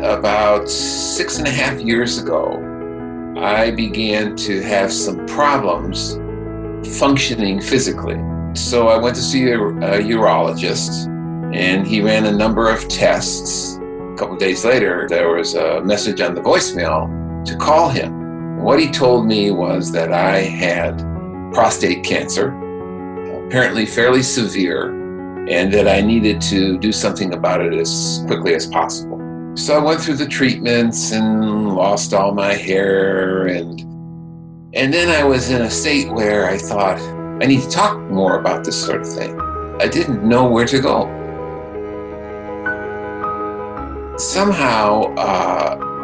about 6.5 years ago, I began to have some problems functioning physically. So I went to see a urologist, and he ran a number of tests. A couple of days later, there was a message on the voicemail to call him. What he told me was that I had prostate cancer, apparently fairly severe, and that I needed to do something about it as quickly as possible. So I went through the treatments and lost all my hair, and then I was in a state where I thought, I need to talk more about this sort of thing. I didn't know where to go. Somehow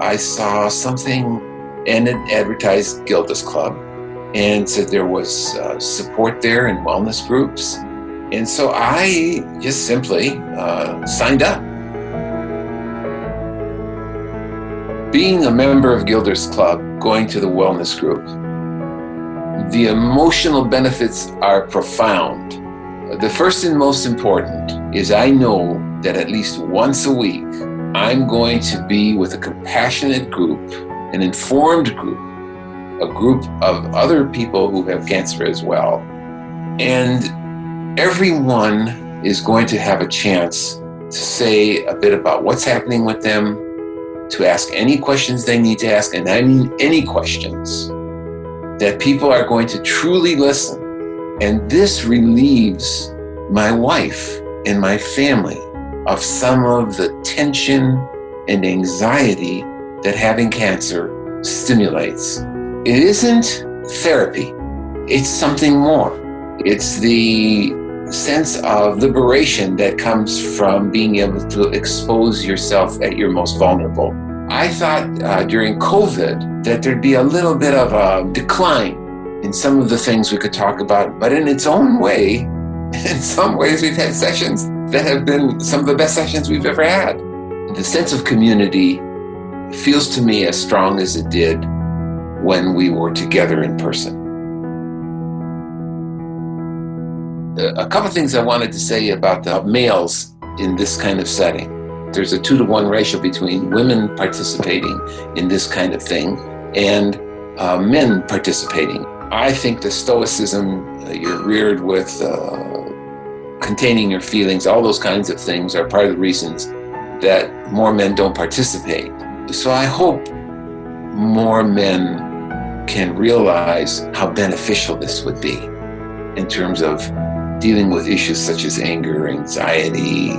I saw something, and it advertised Gildas Club and said there was support there and wellness groups. And so I just simply signed up. Being a member of Gildas Club, going to the wellness group, the emotional benefits are profound. The first and most important is I know that at least once a week, I'm going to be with a compassionate group, an informed group, a group of other people who have cancer as well. And everyone is going to have a chance to say a bit about what's happening with them, to ask any questions they need to ask, and I mean any questions, that people are going to truly listen. And this relieves my wife and my family of some of the tension and anxiety that having cancer stimulates. It isn't therapy, it's something more. It's the sense of liberation that comes from being able to expose yourself at your most vulnerable. I thought during COVID that there'd be a little bit of a decline in some of the things we could talk about, but in its own way, in some ways we've had sessions that have been some of the best sessions we've ever had. The sense of community feels to me as strong as it did when we were together in person. A couple of things I wanted to say about the males in this kind of setting. There's a 2-to-1 ratio between women participating in this kind of thing and men participating. I think the stoicism you're reared with, containing your feelings, all those kinds of things are part of the reasons that more men don't participate. So I hope more men can realize how beneficial this would be in terms of dealing with issues such as anger, anxiety,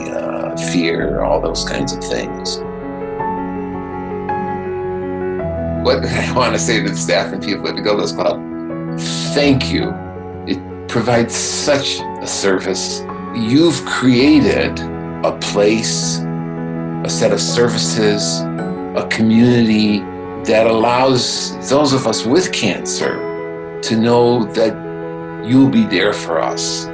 fear, all those kinds of things. What I want to say to the staff and people at the Gildas Club, thank you. It provides such a service. You've created a place, a set of services, a community that allows those of us with cancer to know that you'll be there for us.